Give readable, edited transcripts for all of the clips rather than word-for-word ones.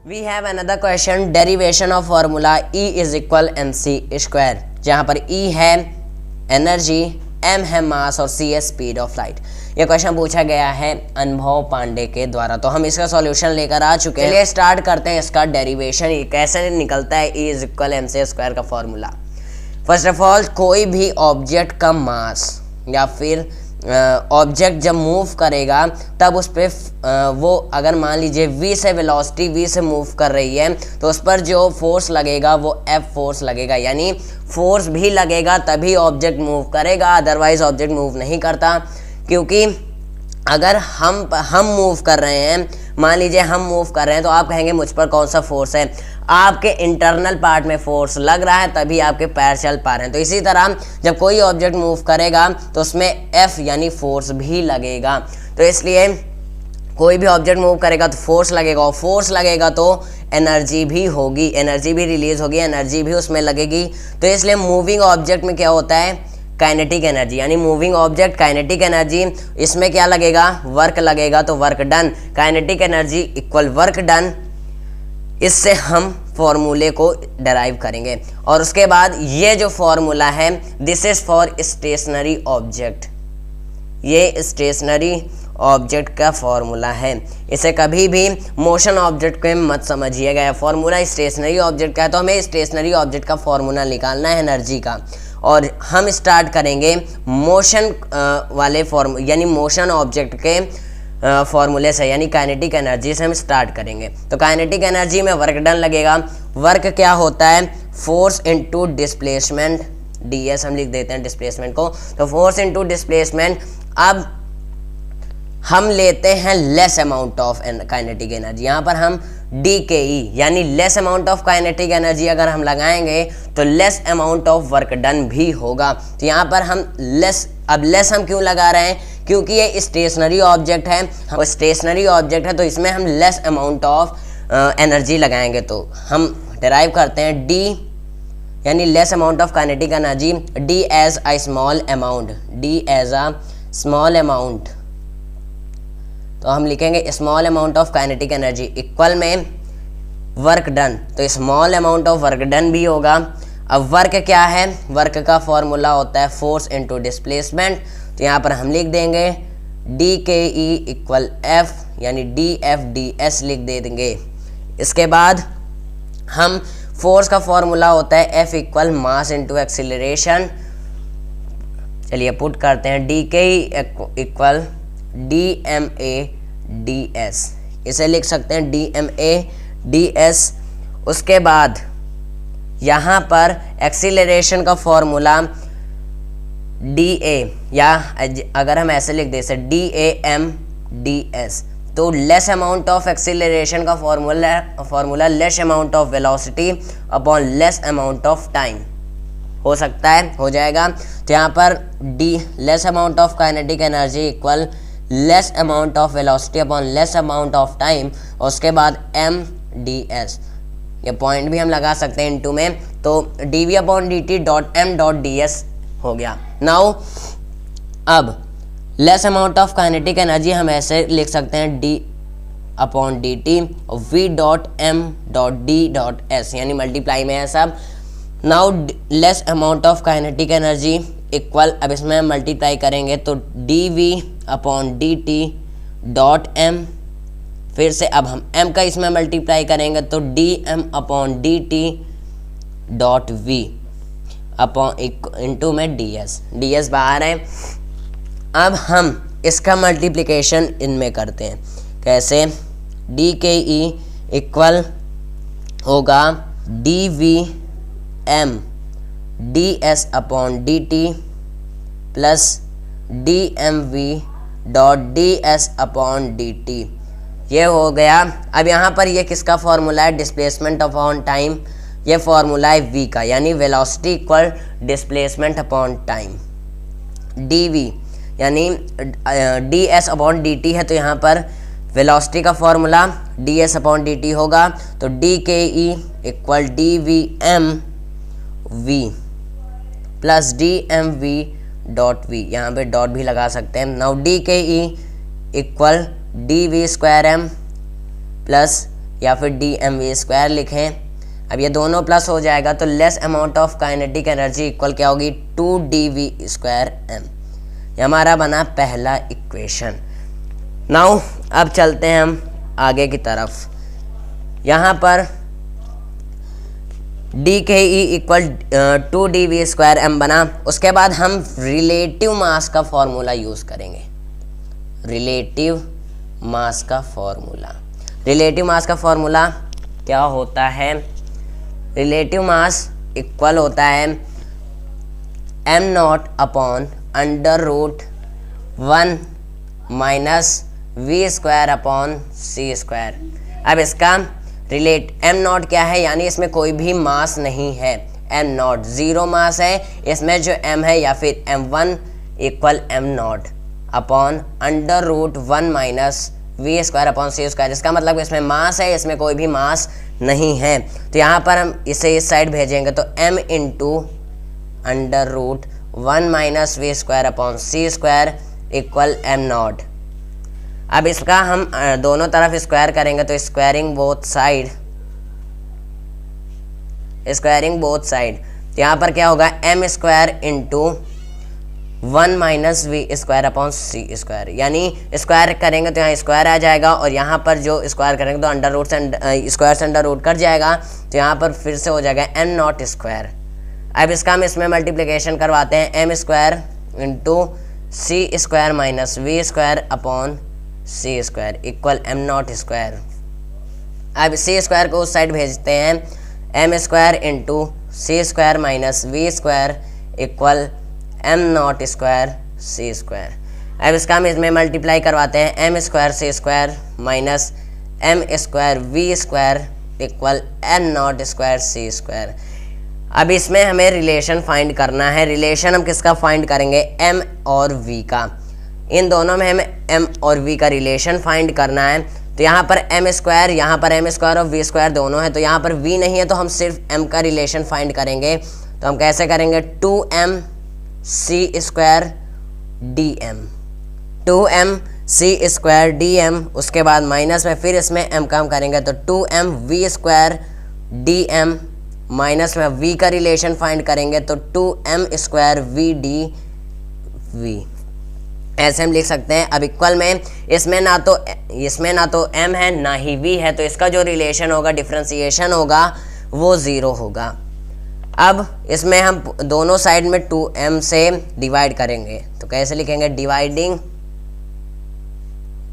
We have another question, derivation of formula E is equal mc square, जहाँ पर E है energy, m है मास और c है स्पीड ऑफ लाइट। ये क्वेश्चन पूछा गया है अनुभव पांडे के द्वारा, तो हम इसका सॉल्यूशन लेकर आ चुके हैं। चलिए स्टार्ट करते हैं इसका डेरिवेशन कैसे निकलता है E is equal mc square का फॉर्मूला। फर्स्ट ऑफ ऑल, कोई भी ऑब्जेक्ट का मास या फिर ऑब्जेक्ट जब मूव करेगा तब उस पर वो अगर मान लीजिए v से वेलोसिटी v से मूव कर रही है तो उस पर जो फोर्स लगेगा वो F फोर्स लगेगा, यानी फोर्स भी लगेगा तभी ऑब्जेक्ट मूव करेगा, अदरवाइज ऑब्जेक्ट मूव नहीं करता। क्योंकि अगर हम मूव कर रहे हैं, मान लीजिए हम मूव कर रहे हैं तो आप कहेंगे मुझ पर कौन सा फोर्स है, आपके इंटरनल पार्ट में फोर्स लग रहा है तभी आपके पैर चल पा रहे हैं। तो इसी तरह जब कोई ऑब्जेक्ट मूव करेगा तो उसमें F यानी फोर्स भी लगेगा। तो इसलिए कोई भी ऑब्जेक्ट मूव करेगा तो फोर्स लगेगा, और फोर्स लगेगा तो एनर्जी भी होगी, एनर्जी भी रिलीज होगी, एनर्जी भी उसमें लगेगी। तो इसलिए मूविंग ऑब्जेक्ट में क्या होता है, काइनेटिक एनर्जी, यानी मूविंग ऑब्जेक्ट काइनेटिक एनर्जी, इसमें क्या लगेगा, वर्क लगेगा, तो work done, kinetic energy equal work done. इससे हम फॉर्मूले को डराइव करेंगे। और उसके बाद ये जो फॉर्मूला है this is for stationary object, ये स्टेशनरी ऑब्जेक्ट का फॉर्मूला है, इसे कभी भी मोशन ऑब्जेक्ट को मत समझिएगा। फॉर्मूला स्टेशनरी ऑब्जेक्ट का है तो हमें स्टेशनरी ऑब्जेक्ट का फॉर्मूला निकालना है एनर्जी का, और हम स्टार्ट करेंगे मोशन वाले फॉर्म यानी मोशन ऑब्जेक्ट के फॉर्मूले से, यानी काइनेटिक एनर्जी से हम स्टार्ट करेंगे। तो काइनेटिक एनर्जी में वर्क डन लगेगा। वर्क क्या होता है, फोर्स इनटू डिस्प्लेसमेंट, ds हम लिख देते हैं डिस्प्लेसमेंट को, तो फोर्स इनटू डिस्प्लेसमेंट। अब हम लेते हैं less amount of kinetic energy, यहाँ पर हम DKE यानी less amount of kinetic energy अगर हम लगाएंगे तो less amount of work done भी होगा। तो यहाँ पर हम लेस, अब लेस हम क्यों लगा रहे हैं, क्योंकि ये स्टेशनरी ऑब्जेक्ट है, और स्टेशनरी ऑब्जेक्ट है तो इसमें हम लेस अमाउंट ऑफ एनर्जी लगाएंगे। तो हम डिराइव करते हैं D यानी less amount of kinetic energy, D as a small amount, D as a small amount, तो हम लिखेंगे small amount of kinetic energy equal में वर्क डन, तो small amount of work done भी होगा। अब वर्क क्या है, वर्क का फॉर्मूला होता है फोर्स इनटू डिस्प्लेसमेंट, तो यहाँ पर हम लिख देंगे DKE इक्वल F यानी DF DS लिख देंगे। इसके बाद हम फोर्स का फॉर्मूला होता है F equal mass into acceleration, चलिए पुट करते हैं DKE इक्वल DMA DS, इसे लिख सकते हैं DMA DS। उसके बाद यहाँ पर एक्सीलरेशन का फॉर्मूला DA, या अगर हम ऐसे लिख दें DAM DS, तो लेस अमाउंट ऑफ एक्सीलरेशन का formula less amount of velocity upon less amount of time हो सकता है, हो जाएगा। तो यहाँ पर D less amount of kinetic energy equal less amount of velocity upon less amount of time, और उसके बाद MDS, ये पॉइंट भी हम लगा सकते हैं इनटू में, तो dv upon dt dot m dot ds हो गया। नाउ अब less amount of kinetic energy हम ऐसे लिख सकते हैं d अपॉन dt और v dot m dot d dot s, यानी मल्टीप्लाई में है सब। Now less amount of kinetic energy equal, अब इसमें हम मल्टीप्लाई करेंगे तो dv upon dt dot m, फिर से अब हम m का इसमें मल्टीप्लाई करेंगे तो dm upon dt dot v upon into में ds बाहर है। अब हम इसका मल्टीप्लिकेशन इनमें करते हैं, कैसे, DKE इक्वल होगा dvm ds upon dt plus dmv dot ds upon dt, ये हो गया। अब यहाँ पर ये किसका फॉर्मूला है, डिस्प्लेसमेंट अपॉन टाइम, ये फॉर्मूला है v का, यानी velocity equal displacement upon time. dv यानी ds अपॉन dt है, तो यहाँ पर वेलोसिटी का फॉर्मूला ds अपॉन dt होगा, तो DKE equal dvm v plus dmv dot v, यहाँ पे डॉट भी लगा सकते हैं। Now DKE equal dv square m plus या फिर dmv² लिखें। अब ये दोनों प्लस हो जाएगा तो less amount of kinetic energy equal क्या होगी 2dv²m। ये हमारा बना पहला इक्वेशन। नाउ अब चलते हैं हम आगे की तरफ। यहाँ पर dke इक्वल 2dv²m बना। उसके बाद हम रिलेटिव मास का फॉर्मूला यूज़ करेंगे। रिलेटिव मास का फॉर्मूला क्या होता है? रिलेटिव मास इक्वल होता है m0 upon √1 minus v² upon c²। अब इसका m0 क्या है, यानी इसमें कोई भी मास नहीं है, m0 जीरो मास है। इसमें जो m है या फिर m1 equal m0 upon √1 minus v² upon c²। इसका मतलब इसमें मास है, इसमें कोई भी मास नहीं है। तो यहाँ पर हम इसे इस साइड भेजेंगे तो m into √1 minus v² upon c² equal m0। अब इसका हम दोनों तरफ स्क्वायर करेंगे तो स्क्वायरिंग बोथ साइड। तो यहाँ पर क्या होगा m² into 1 minus v² upon c², यानी स्क्वायर करेंगे तो यहाँ स्क्वायर आ जाएगा और यहाँ पर जो स्क्वायर करेंगे तो अंडर रूट से स्क्वायर से अंडर रूट कट जाएगा, तो यहाँ पर फिर से हो जाएगा m0²। अब इसका हम इसमें मल्टीप्लिकेशन करवाते हैं m² into c² minus v² upon c² equal m0²। अब c² को उस साइड भेजते हैं m² into c² minus v² equal m0² c²। अब इसका हम इसमें मल्टीप्लाई करवाते हैं m² c² minus m² v² equal n0² c²। अब इसमें हमें रिलेशन फाइंड करना है। रिलेशन हम किसका फाइंड करेंगे? m और v का। इन दोनों में हमें m और v का रिलेशन फाइंड करना है। तो यहाँ पर m², यहाँ पर m² और v² दोनों है, तो यहाँ पर v नहीं है तो हम सिर्फ m का रिलेशन फाइंड करेंगे। तो हम कैसे करेंगे? 2m c² dm, 2m c² dm। उसके बाद माइनस में फिर इसमें m का हम करेंगे तो 2m v² dm माइनस में v का रिलेशन फाइंड करेंगे तो 2m² v dv। ऐसे हम लिख सकते हैं। अब इक्वल में इसमें ना तो m है ना ही v है, तो इसका जो रिलेशन होगा, डिफरेंशिएशन होगा, वो ज़ीरो होगा। अब इसमें हम दोनों साइड में 2m से डिवाइड करेंगे, तो कैसे लिखेंगे? Dividing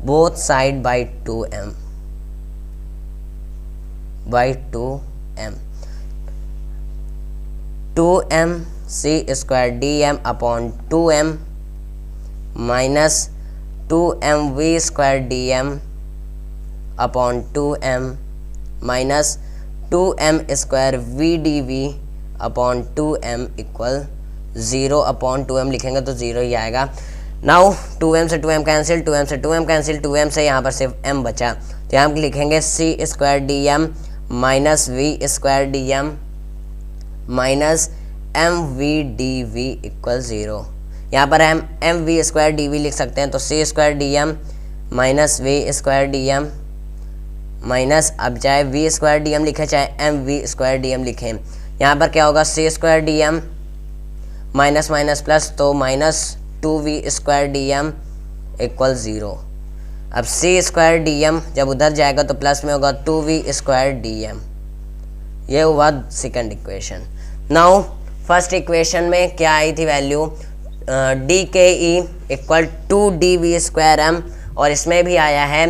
both side by 2m by 2m। 2m c² dm upon 2m minus 2m v² dm upon 2m minus 2m² v dv upon 2m equal 0 upon 2m लिखेंगे तो 0 ही आएगा। नाउ 2m से 2m cancel, 2m से 2m cancel, 2m से यहाँ पर सिर्फ m बचा, तो यहाँ पर लिखेंगे c² dm minus v² dm minus mv dv equal 0। यहाँ पर हम mv² dv लिख सकते हैं, तो c² dm minus v² dm minus, अब चाहे v² dm लिखे चाहे mv² dm लिखें, यहाँ पर क्या होगा? c² dm minus minus plus, तो माइनस 2v² dm इक्वल 0। अब c² dm जब उधर जाएगा तो प्लस में होगा 2v² dm। ये हुआ second equation. Now first equation में क्या आई थी वैल्यू? dke इक्वल 2dv²m और इसमें भी आया है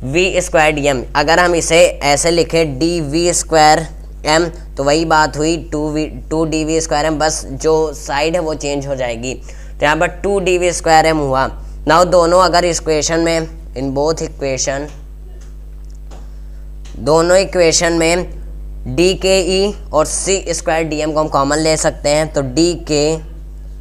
v² dm। अगर हम इसे ऐसे लिखें dv²m तो वही बात हुई 2dv²m, बस जो साइड है वो चेंज हो जाएगी। तो यहाँ पर 2dv²m हुआ। नाउ दोनों अगर इक्वेशन में, इन बोथ इक्वेशन, दोनों इक्वेशन में dke और c² dm को हम कॉमन ले सकते हैं, तो dke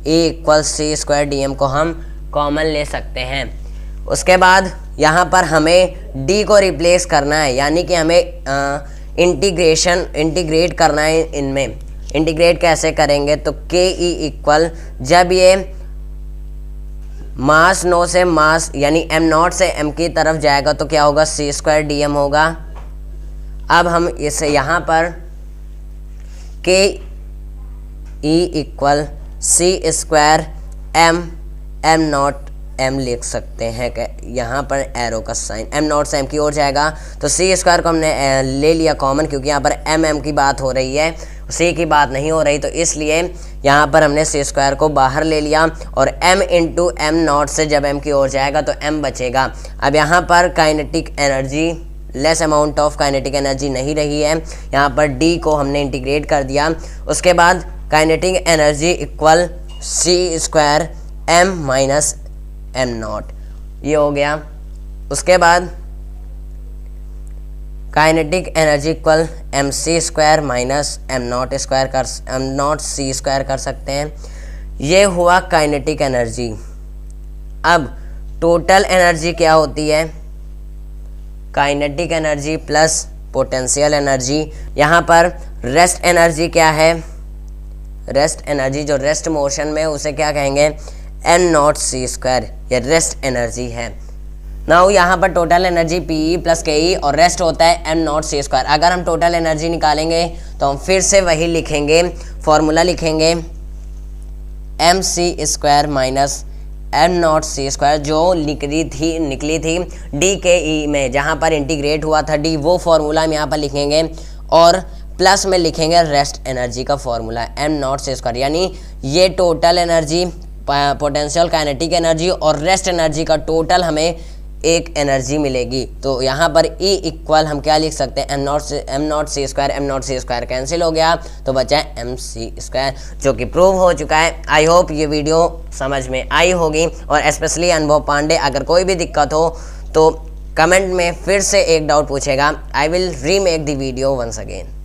इक्वल c² dm को हम कॉमन ले सकते हैं। उसके बाद यहाँ पर हमें d को रिप्लेस करना है, यानी कि हमें इंटीग्रेट करना है। इनमें इंटीग्रेट कैसे करेंगे? तो ke इक्वल, जब ये मास नो से मास यानी m0 से m की तरफ जाएगा तो क्या होगा? c² dm होगा अब हम इसे यहाँ पर K E equal C square M M naught M लिख सकते हैं। यहाँ पर एरो का साइन एम नॉट से एम की ओर जाएगा, तो सी स्क्वायर को हमने ले लिया कॉमन, क्योंकि यहाँ पर एम की बात हो रही है, सी की बात नहीं हो रही, तो इसलिए यहाँ पर हमने सी स्क्वायर को बाहर ले लिया और m इंटू एम नॉट से जब m की ओर जाएगा तो m बचेगा। अब यहाँ पर kinetic energy less amount of kinetic energy नहीं रही है, यहाँ पर d को हमने इंटीग्रेट कर दिया। उसके बाद kinetic energy equal C square m minus M naught, ये हो गया। उसके बाद kinetic energy equal M C square minus M naught C square कर सकते हैं, ये हुआ काइनेटिक एनर्जी। अब टोटल एनर्जी क्या होती है? Kinetic energy plus potential energy. यहाँ पर रेस्ट एनर्जी क्या है? रेस्ट एनर्जी जो रेस्ट मोशन में उसे क्या कहेंगे? एन नॉट सी स्क्वायर, ये रेस्ट एनर्जी है। नाउ यहाँ पर टोटल एनर्जी पी प्लस के ई और रेस्ट होता है एम नॉट सी स्क्वायर। अगर हम टोटल एनर्जी निकालेंगे तो हम फिर से वही लिखेंगे, फॉर्मूला लिखेंगे M C square minus M naught C square जो निकली थी डी के ई में, जहाँ पर इंटीग्रेट हुआ था डी, वो फॉर्मूला हम यहाँ पर लिखेंगे और प्लस में लिखेंगे रेस्ट एनर्जी का formula M naught C square. यानी ये total energy, potential kinetic energy और रेस्ट एनर्जी का टोटल हमें एक एनर्जी मिलेगी। तो यहाँ पर E इक्वल हम क्या लिख सकते हैं? M naught C square cancel हो गया, तो बचा है एम सी स्क्वायर, जो कि प्रूव हो चुका है। आई होप ये वीडियो समझ में आई होगी, और स्पेशली अनुभव पांडे, अगर कोई भी दिक्कत हो तो कमेंट में फिर से एक डाउट पूछेगा, I will remake the video once again.